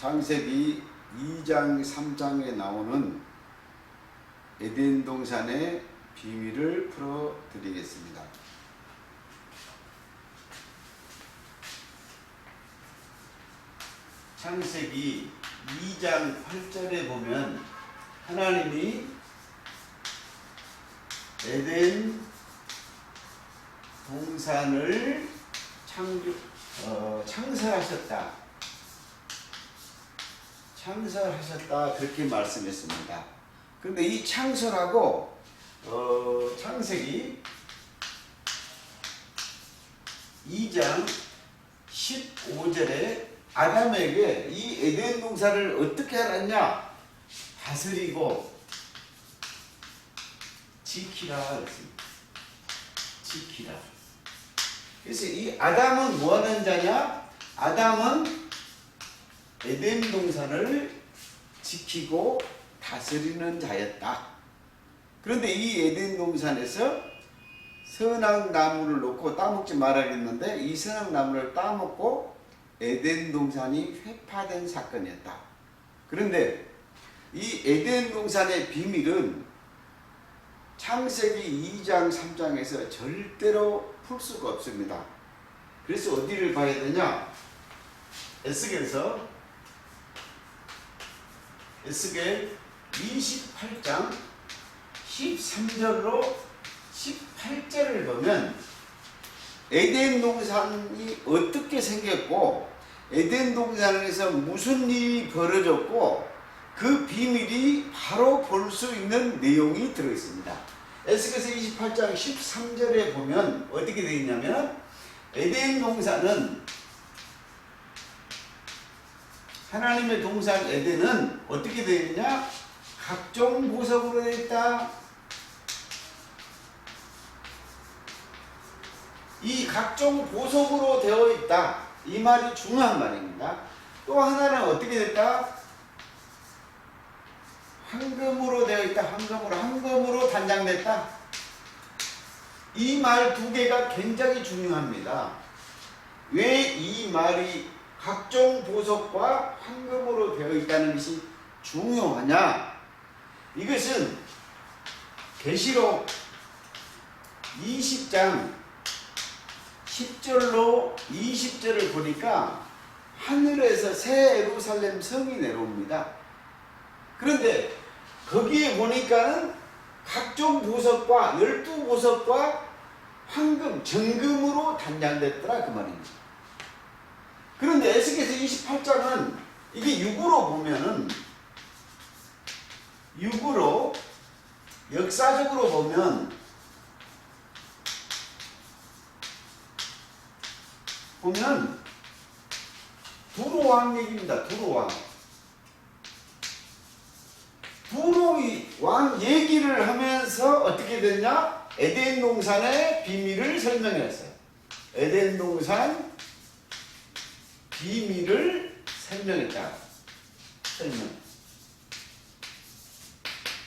창세기 2장 3장에 나오는 에덴 동산의 비밀을 풀어드리겠습니다. 창세기 2장 8절에 보면 하나님이 에덴 동산을 창설하셨다 그렇게 말씀했습니다. 그런데 이 창설하고 창세기 2장 15절에 아담에게 이 에덴 동산을 어떻게 알았냐? 다스리고 지키라 했습니다. 지키라. 그래서 이 아담은 뭐하는 자냐? 아담은 에덴 동산을 지키고 다스리는 자였다. 그런데 이 에덴 동산에서 선악 나무를 놓고 따먹지 말아야겠는데 이 선악 나무를 따먹고 에덴 동산이 회파된 사건이었다. 그런데 이 에덴 동산의 비밀은 창세기 2장 3장에서 절대로 풀 수가 없습니다. 그래서 어디를 봐야 되냐? 에스겔서 에스겔 28장 13절로 18절을 보면 에덴 동산이 어떻게 생겼고 에덴 동산에서 무슨 일이 벌어졌고 그 비밀이 바로 볼 수 있는 내용이 들어있습니다. 에스겔서 28장 13절에 보면 어떻게 되어 있냐면 에덴 동산은 하나님의 동산 에덴은 어떻게 되어 있냐? 각종 보석으로 되어 있다. 이 각종 보석으로 되어 있다. 이 말이 중요한 말입니다. 또 하나는 어떻게 됐다? 황금으로 되어 있다. 황금으로 단장됐다. 이 말 두 개가 굉장히 중요합니다. 왜 이 말이 각종 보석과 황금으로 되어 있다는 것이 중요하냐? 이것은 계시록 20장 10절로 20절을 보니까 하늘에서 새 예루살렘 성이 내려옵니다. 그런데 거기에 보니까는 각종 보석과 12보석과 황금, 정금으로 단장됐더라 그 말입니다. 그런데 에스겔서 28장은 이게 육으로 보면은 육으로 역사적으로 보면 두로왕 얘기입니다. 두로왕 얘기를 하면서 어떻게 됐냐? 에덴 동산의 비밀을 설명했어요. 에덴 동산 비밀을 설명했다.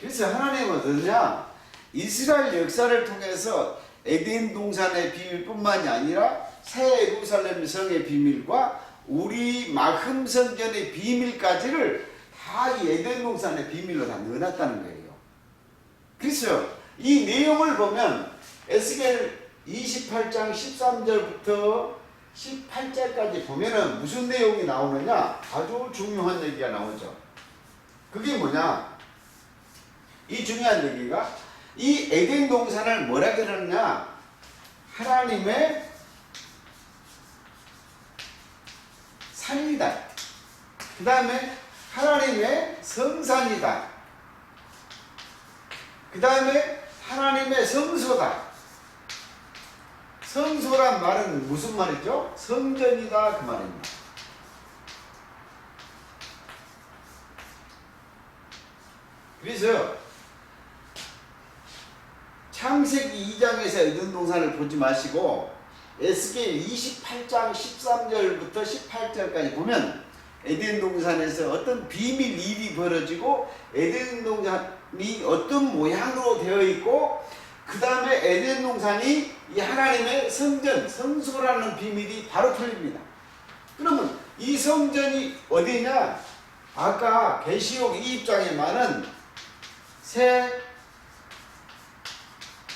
그래서 하나님은 어떠냐? 이스라엘 역사를 통해서 에덴 동산의 비밀뿐만이 아니라 새 예루살렘 성의 비밀과 우리 마금 성전의 비밀까지를 다 이 에덴 동산의 비밀로 다 넣어놨다는 거예요. 그래서 이 내용을 보면 에스겔 28장 13절부터 18절까지 보면은 무슨 내용이 나오느냐? 아주 중요한 얘기가 나오죠. 그게 뭐냐? 이 중요한 얘기가 이 에덴 동산을 뭐라 그러느냐? 하나님의 산이다. 그 다음에 하나님의 성산이다. 그 다음에 하나님의 성소다. 성소란 말은 무슨 말이죠? 성전이다 그 말입니다. 그래서 창세기 2장에서 에덴 동산을 보지 마시고 에스겔 28장 13절부터 18절까지 보면 에덴 동산에서 어떤 비밀 일이 벌어지고 에덴 동산이 어떤 모양으로 되어 있고 그 다음에 에덴 동산이 이 하나님의 성전, 성소라는 비밀이 바로 풀립니다. 그러면 이 성전이 어디냐? 아까 계시록 2장에만은 새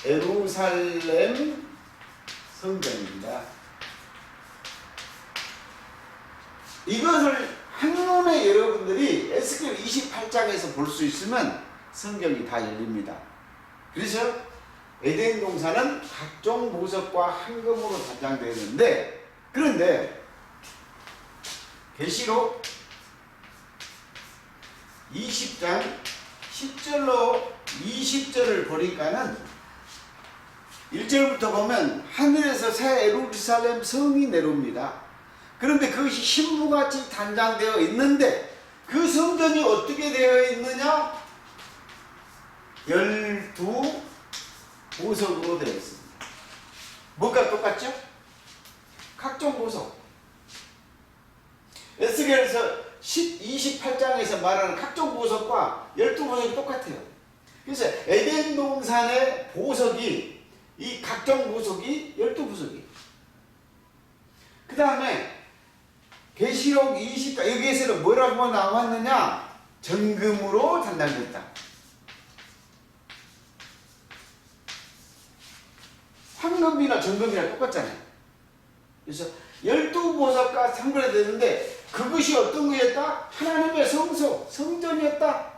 예루살렘 성전입니다. 이것을 한눈에 여러분들이 에스겔 28장에서 볼 수 있으면 성경이 다 열립니다. 그래서 에덴 동산은 각종 보석과 황금으로 단장되어 있는데, 그런데 계시록 20장 10절로 20절을 보니까는 1절부터 보면 하늘에서 새 예루살렘 성이 내려옵니다. 그런데 그것이 신부같이 단장되어 있는데 그 성전이 어떻게 되어 있느냐? 12 보석으로 되어 있습니다. 뭐가 똑같죠? 각종 보석. 에스겔에서 28장에서 말하는 각종 보석과 12보석이 똑같아요. 그래서 에덴 동산의 보석이, 이 각종 보석이 12보석이에요. 그 다음에 계시록 20장, 여기에서는 뭐라고 나왔느냐? 정금으로 단장됐다. 황금이나 정금이나 똑같잖아요. 그래서 12보석과 상관이 되는데 그것이 어떤 거였다? 하나님의 성소, 성전이었다.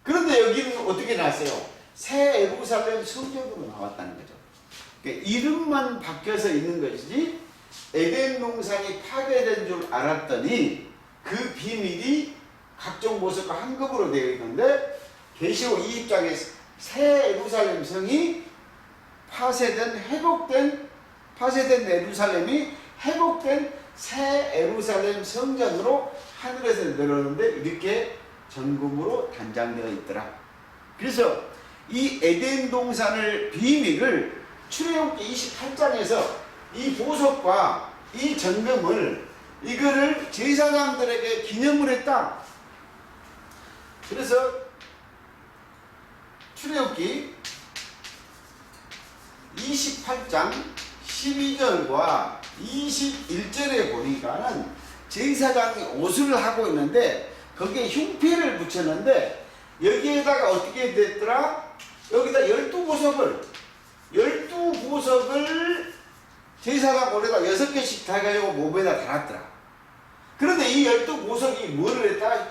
그런데 여기는 어떻게 나왔어요? 새 예루살렘 성전으로 나왔다는 거죠. 그러니까 이름만 바뀌어서 있는 것이지 에덴 동산이 파괴된 줄 알았더니 그 비밀이 각종 보석과 황금으로 되어 있는데 계시록 20장에 새 예루살렘 성이 파쇄된 예루살렘이 회복된 새 예루살렘 성전으로 하늘에서 내려오는데 이렇게 정금으로 단장되어 있더라. 그래서 이 에덴 동산을 비밀을 출애굽기 28장에서 이 보석과 이 정금을 이거를 제사장들에게 기념을 했다. 그래서 출애굽기 28장 12절과 21절에 보니까는 제사장이 옷을 하고 있는데 거기에 흉패를 붙였는데 여기에다가 어떻게 됐더라? 여기다 12보석을 제사장 옷에다 6개씩 다 가지고 몸에다 달았더라. 그런데 이 12보석이 뭐를 했다?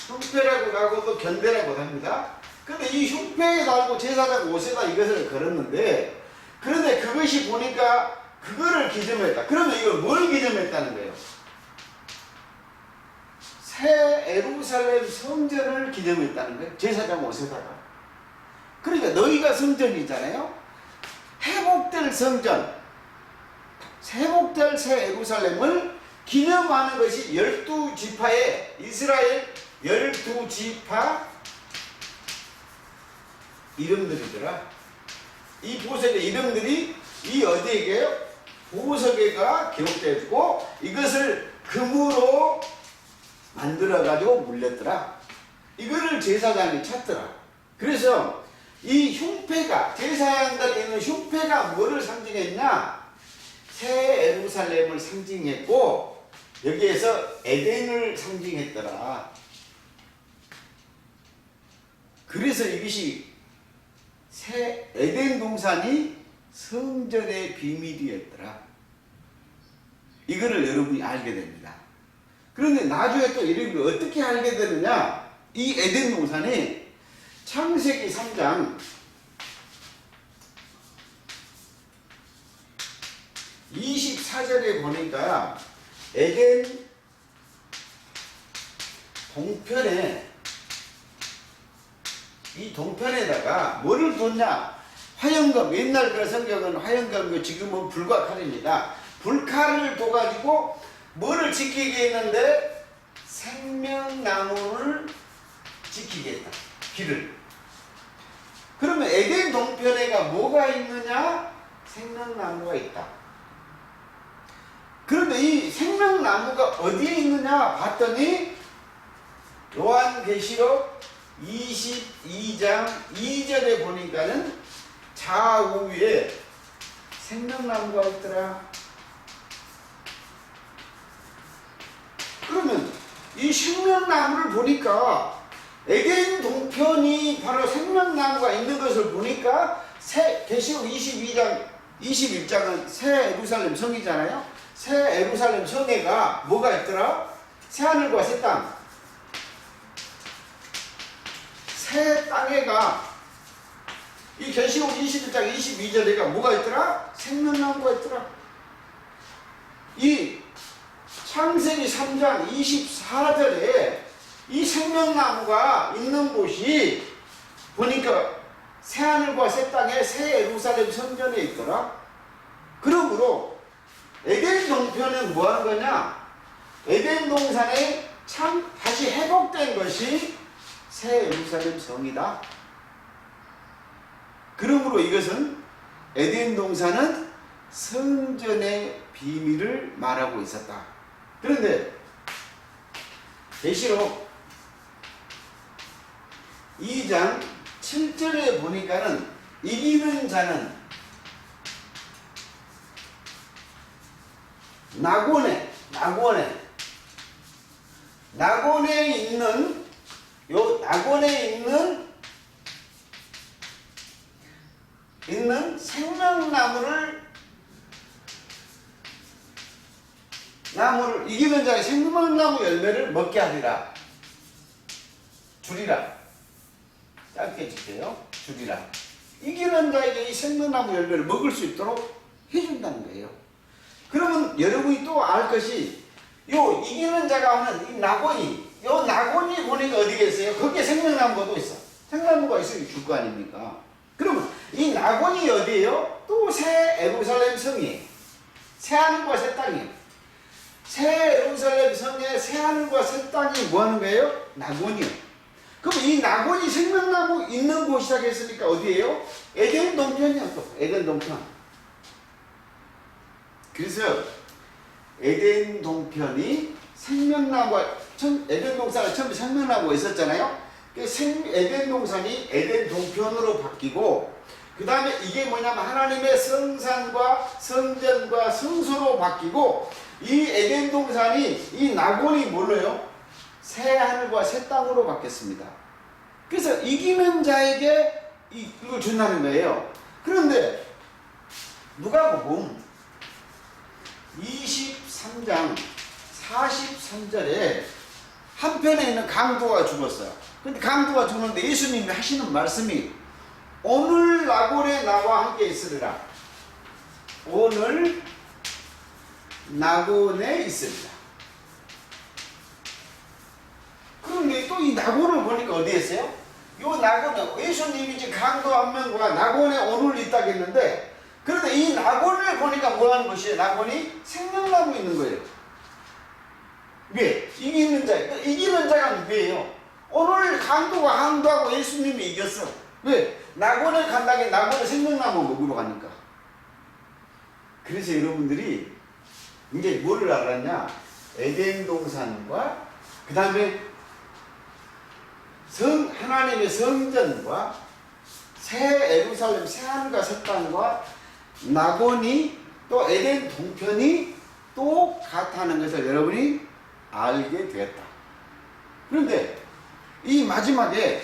흉패라고 하고도 견대라고 합니다. 근데 이 흉패에 달고 제사장 옷에다 이것을 걸었는데, 그런데 그것이 보니까 그거를 기념했다. 그러면 이걸 뭘 기념했다는 거예요? 새 예루살렘 성전을 기념했다는 거예요. 제사장 옷에다가. 그러니까 너희가 성전이잖아요. 회복될 성전, 회복될 새 예루살렘을 기념하는 것이 12지파의 이스라엘 12지파 이름들이더라. 이 보석의 이름들이 이 어디에게요? 보석에가 기록되고 이것을 금으로 만들어가지고 물렸더라. 이거를 제사장이 찾더라. 그래서 이 흉패가, 제사장들에 있는 흉패가 뭐를 상징했냐? 새 예루살렘을 상징했고 여기에서 에덴을 상징했더라. 그래서 이것이 새 에덴 동산이 성전의 비밀이었더라. 이거를 여러분이 알게 됩니다. 그런데 나중에 또 이걸 어떻게 알게 되느냐? 이 에덴 동산이 창세기 3장 24절에 보니까 에덴 동편에, 이 동편에다가 뭐를 뒀냐? 화영금, 옛날 그 성경은 화영금, 지금은 불과 칼입니다. 불칼을 둬가지고 뭐를 지키게 했는데 생명나무를 지키겠다. 길을. 그러면 에덴 동편에가 뭐가 있느냐? 생명나무가 있다. 그런데 이 생명나무가 어디에 있느냐 봤더니 요한계시록 22장 2절에 보니까는 좌우에 생명나무가 있더라. 그러면 이 생명나무를 보니까 에덴 동편이 바로 생명나무가 있는 것을 보니까 계시록 21장은 새 예루살렘 성이잖아요. 새 예루살렘 성에가 뭐가 있더라? 새 하늘과 새 땅. 새 땅에가 이 계시록 21장 22절에가 뭐가 있더라? 생명나무가 있더라. 이 창세기 3장 24절에 이 생명나무가 있는 곳이 보니까 새하늘과 새 땅에 새 예루살렘 성전에 있더라. 그러므로 에덴 동편은 뭐 하는 거냐? 에덴 동산에 참 다시 회복된 것이 새 예루살렘 성이다. 그러므로 이것은 에덴 동산은 성전의 비밀을 말하고 있었다. 그런데 계시록 2장 7절에 보니까는 이기는 자는 낙원에 있는 생명나무를 이기는 자의 생명나무 열매를 먹게 하리라. 주리라. 짧게 줄게요. 주리라. 이기는 자에게 이 생명나무 열매를 먹을 수 있도록 해준다는 거예요. 그러면 여러분이 또 알 것이 요 이기는 자가 하는 이 낙원이 보니까 어디 계세요? 거기에 생명나무가 또 있어. 생명나무가 있으면 줄 거 아닙니까? 그러면 이 낙원이 어디예요? 또 새 예루살렘 성이 새하늘과 새 땅이 새 예루살렘 성의 새하늘과 새 땅이 뭐 하는 거예요? 낙원이요. 그럼 이 낙원이 생명나무 있는 곳이라고 했으니까 어디예요? 에덴 동편이야. 또 에덴 동편. 그래서 에덴 동편이 생명나무가 에덴 동산에 처음에 생명나무가 있었잖아요. 에덴 동산이 에덴 동편으로 바뀌고 그 다음에 이게 뭐냐면 하나님의 성산과 성전과 성소로 바뀌고 이 에덴 동산이 이 낙원이 뭘로요? 새 하늘과 새 땅으로 바뀌었습니다. 그래서 이기는 자에게 이걸 준다는 거예요. 그런데 누가복음 23장 43절에 한편에 있는 강도가 죽었어요. 근데 강도가 죽는데 예수님이 하시는 말씀이 오늘 낙원에 나와 함께 있으리라. 오늘 낙원에 있으리라. 그런데 또 이 낙원을 보니까 어디에 있어요? 이 낙원은 예수님이 지금 강도 한 명과 낙원에 오늘 있다고 했는데 그런데 이 낙원을 보니까 뭐 하는 것이에요? 낙원이 생명나무 있는 거예요. 왜? 이기는 자가 누구예요? 오늘 강도가 항도하고 예수님이 이겼어. 왜? 낙원을 간다게 낙원에 생명나무 먹으러 가니까. 그래서 여러분들이 이제 뭐를 알았냐? 에덴 동산과 그 다음에 하나님의 성전과 새 예루살렘 새하늘과 새 땅과 낙원이 또 에덴 동편이 똑같다는 것을 여러분이 알게 되었다. 그런데 이 마지막에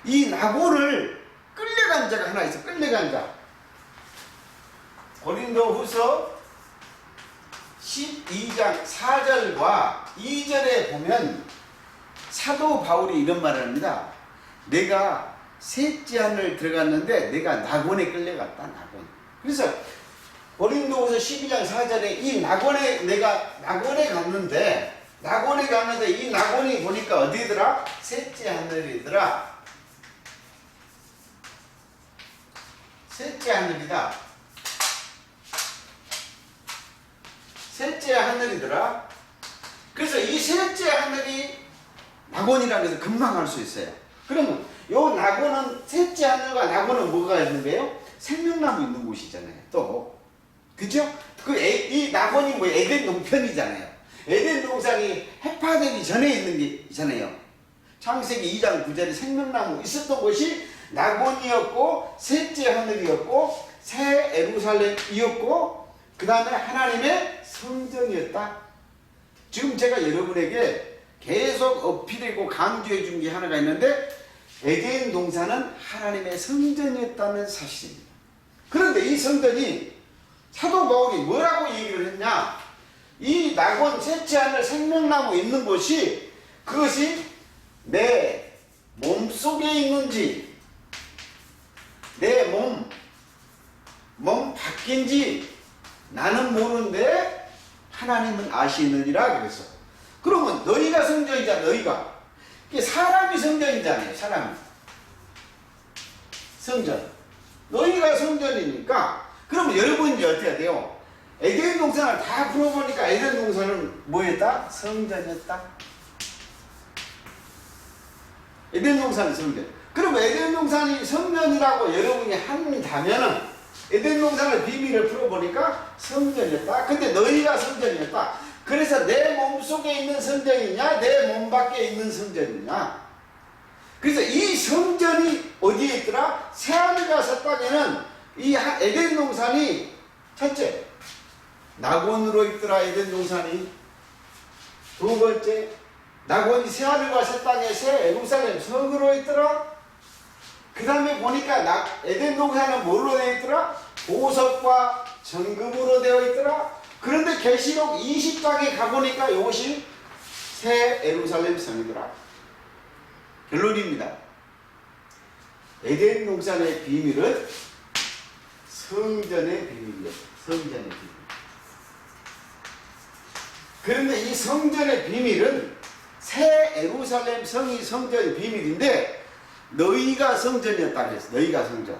이 낙원을 끌려간 자가 하나 있어. 끌려간 자. 고린도후서 12장 4절과 2절에 보면 사도 바울이 이런 말을 합니다. 내가 셋째 하늘 들어갔는데 내가 낙원에 끌려갔다. 낙원. 그래서 고린도후서 12장 4절에 이 내가 낙원에 갔는데 이 낙원이 보니까 어디더라? 셋째 하늘이더라. 셋째 하늘이다. 셋째 하늘이더라. 그래서 이 셋째 하늘이 낙원이라고 해서 금방 알 수 있어요. 그러면 요 낙원은 셋째 하늘과 낙원은 뭐가 있는 거예요? 생명나무 있는 곳이잖아요. 또 그죠? 이 낙원이 뭐 에덴 동편이잖아요. 에덴 동산이 해파되기 전에 있는 게 있잖아요. 창세기 2장 9절에 생명나무 있었던 곳이 낙원이었고 셋째 하늘이었고 새 예루살렘이었고 그 다음에 하나님의 성전이었다. 지금 제가 여러분에게 계속 어필하고 강조해 준 게 하나가 있는데 에덴 동산은 하나님의 성전이었다는 사실입니다. 그런데 이 성전이 사도 바울이 뭐라고 얘기를 했냐? 이 낙원 쇠치 하늘 생명나무 있는 곳이 그것이 내 몸속에 있는지 내 몸 밖인지 나는 모르는데 하나님은 아시느니라 그랬어. 그러면 너희가 성전이잖아. 너희가 이게 사람이 성전이잖아요. 사람이 성전. 너희가 성전이니까 그러면 여러분이 이제 어떻게 해야 돼요? 에덴 동산을 다 풀어보니까 에덴 동산은 뭐였다? 성전이었다. 에덴 동산은 성전. 그럼 에덴 동산이 성전이라고 여러분이 한다면은 에덴 동산의 비밀을 풀어보니까 성전이었다. 근데 너희가 성전이었다. 그래서 내 몸속에 있는 성전이냐 내 몸 밖에 있는 성전이냐. 그래서 이 성전이 어디에 있더라? 새하늘과 새 땅에는 이 에덴 동산이 첫째 낙원으로 있더라. 에덴 동산이 두 번째 낙원이 새하늘과 새 땅에 새 예루살렘 성으로 있더라. 그 다음에 보니까 에덴 동산은 뭘로 되어 있더라? 보석과 정금으로 되어 있더라. 그런데 계시록 20장에 가보니까 이것이 새 예루살렘 성이더라. 결론입니다. 에덴 동산의 비밀은 성전의 비밀이었다. 성전의 비밀. 그런데 이 성전의 비밀은 새 예루살렘 성이 성전의 비밀인데 너희가 성전이었다 그랬어. 너희가 성전.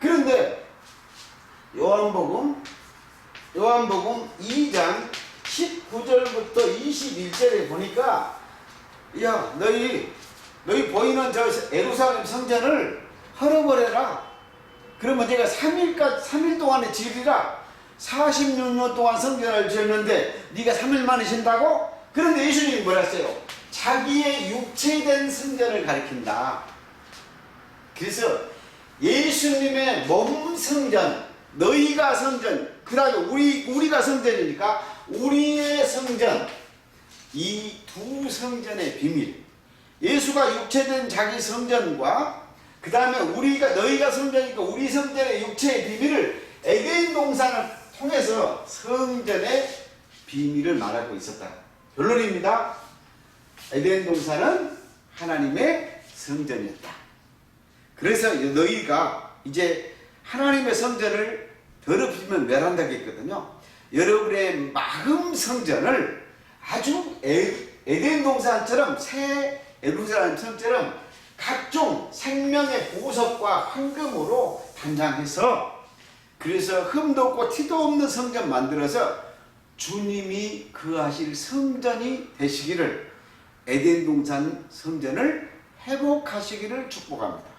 그런데 요한복음 2장 19절부터 21절에 보니까 야 너희 보이는 저 예루살렘 성전을 헐어버려라. 그러면 제가 3일 동안에 지으리라. 46년 동안 성전을 지었는데 네가 3일 만에 신다고? 그런데 예수님이 뭐라 했어요? 자기의 육체된 성전을 가리킨다. 그래서 예수님의 몸 성전, 너희가 성전, 그 다음에 우리가 성전이니까 우리의 성전, 이 두 성전의 비밀. 예수가 육체된 자기 성전과 그 다음에 너희가 성전이니까 우리 성전의 육체의 비밀을 에덴 동산을 통해서 성전의 비밀을 말하고 있었다. 결론입니다. 에덴 동산은 하나님의 성전이었다. 그래서 너희가 이제 하나님의 성전을 더럽히면 멸한다고 했거든요. 여러분의 마음 성전을 아주 에덴 동산처럼 새 예루살렘 성처럼 각종 생명의 보석과 황금으로 단장해서 그래서 흠도 없고 티도 없는 성전 만들어서 주님이 거하실 성전이 되시기를 에덴 동산 성전을 회복하시기를 축복합니다.